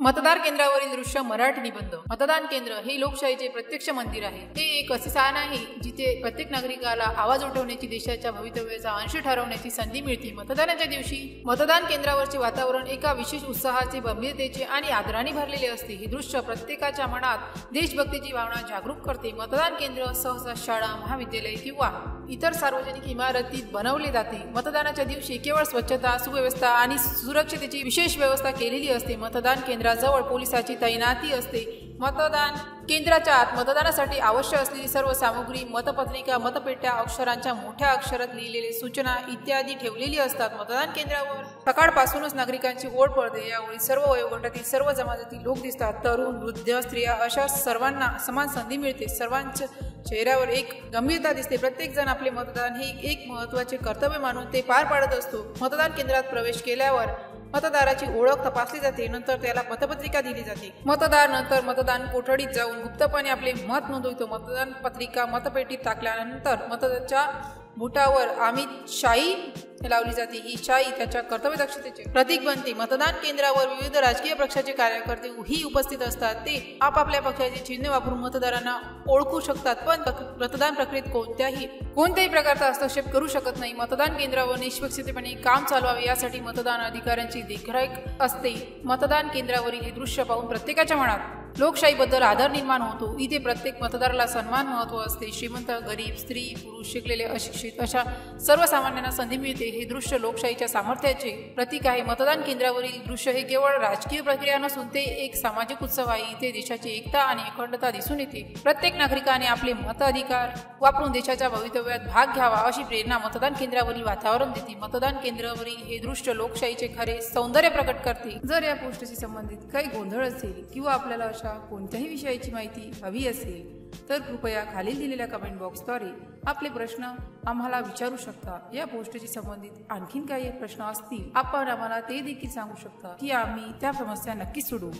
मतदार केंद्रावरील दृश्य मराठी निबंध। मतदान केंद्र हे लोकशाहीचे प्रत्यक्ष मंदिर आहे। हे एक असे स्थान आहे जिथे प्रत्येक नागरिकाला आवाज उठवण्याची, देशाच्या भवितव्याचा अंश ठरवण्याची संधी मिळते। मतदानाच्या दिवशी मतदान केंद्रावरचे वातावरण एका विशेष उत्साहाचे, गंभीरतेचे आणि आदराने भरलेले असते। हे दृश्य प्रत्येकाच्या मनात देशभक्तीची भावना जागरूक करते। मतदान केंद्र सहसा शाळा, महाविद्यालय किंवा इतर सार्वजनिक इमारतीत बनवले जाते। मतदानाच्या दिवशी केवळ स्वच्छता, सुव्यवस्था आणि सुरक्षतेची विशेष व्यवस्था केलेली असते। मतदान केंद्राजवळ पोलिसांची तैनाती असते। मतदान केंद्राच्या आत मतदानासाठी आवश्यक असलेली सर्व सामग्री, मतपत्रिका, मतपेट्या, अक्षरांच्या मोठ्या अक्षरात लिहिलेले सूचना इत्यादी ठेवलेली असतात। मतदान केंद्रावर सकाळपासूनच नागरिकांची ओढ पडते। यावेळी सर्व वयोगटातील, सर्व जमातीतील लोक दिसतात। तरुण, वृद्ध, स्त्रिया अशा सर्वांना समान संधी मिळते। सर्वांच्या चेहऱ्यावर एक गंभीरता दिसते। प्रत्येक जण आपले मतदान हे एक महत्त्वाचे कर्तव्य मानून ते पार पाडत असतो। मतदान केंद्रात प्रवेश केल्यावर मतदाराची ओळख तपासली जाते। नंतर त्याला मतपत्रिका दिली जाते। मतदार नंतर मतदान कोठडीत जाऊन गुप्तपणे आपले मत नोंदवितो। मतदान पत्रिका मतपेटीत टाकल्यानंतर मतदाराच्या बुटावर अमित शाई लावली जाते। ही शाई त्याच्या कर्तव्यदक्षतेचे प्रतीक बनते। मतदान केंद्रावर विविध राजकीय पक्षाचे कार्यकर्ते ही उपस्थित असतात। ते आपापल्या पक्षाचे चिन्ह वापरून मतदारांना ओळखू शकतात, पण मतदान प्रक्रियेत कोणत्याही प्रकारचा हस्तक्षेप करू शकत नाही। मतदान केंद्रावर निष्पक्षपातीपणे काम चालवावे यासाठी मतदान अधिकाऱ्यांची देखरेख असते। मतदान केंद्रावरील हे दृश्य पाहून प्रत्येकाच्या मनात लोकशाहीबद्दल आदर निर्माण होतो। इथे प्रत्येक मतदाराला सन्मान, महत्त्व असते। श्रीमंत, गरीब, स्त्री, पुरुष, शिकलेले, अशिक्षित अशा सर्वसामान्यांना संधी मिळते। हे दृश्य लोकशाहीच्या सामर्थ्याचे प्रतीक आहे। मतदान केंद्रावरील दृश्य हे केवळ राजकीय प्रक्रिया नसून ते एक सामाजिक उत्सव आहे। इथे देशाची एकता आणि अखंडता दिसून येते। प्रत्येक नागरिकाने आपले मताधिकार वापरून देशाच्या भवितव्यात भाग घ्यावा अशी प्रेरणा मतदान केंद्रावरील वातावरण देते। मतदान केंद्रावरील हे दृश्य लोकशाहीचे खरे सौंदर्य प्रकट करते। जर या पोस्टशी संबंधित काही गोंधळ असेल किंवा आपल्याला कोणत्याही विषयाची माहिती हवी असेल तर कृपया खालील दिलेल्या कमेंट बॉक्सद्वारे आपले प्रश्न आम्हाला विचारू शकता। या पोस्टशी संबंधित आणखीन काही प्रश्न असतील आपण आम्हाला ते देखील सांगू शकता की आम्ही त्या समस्या नक्की सोडवू।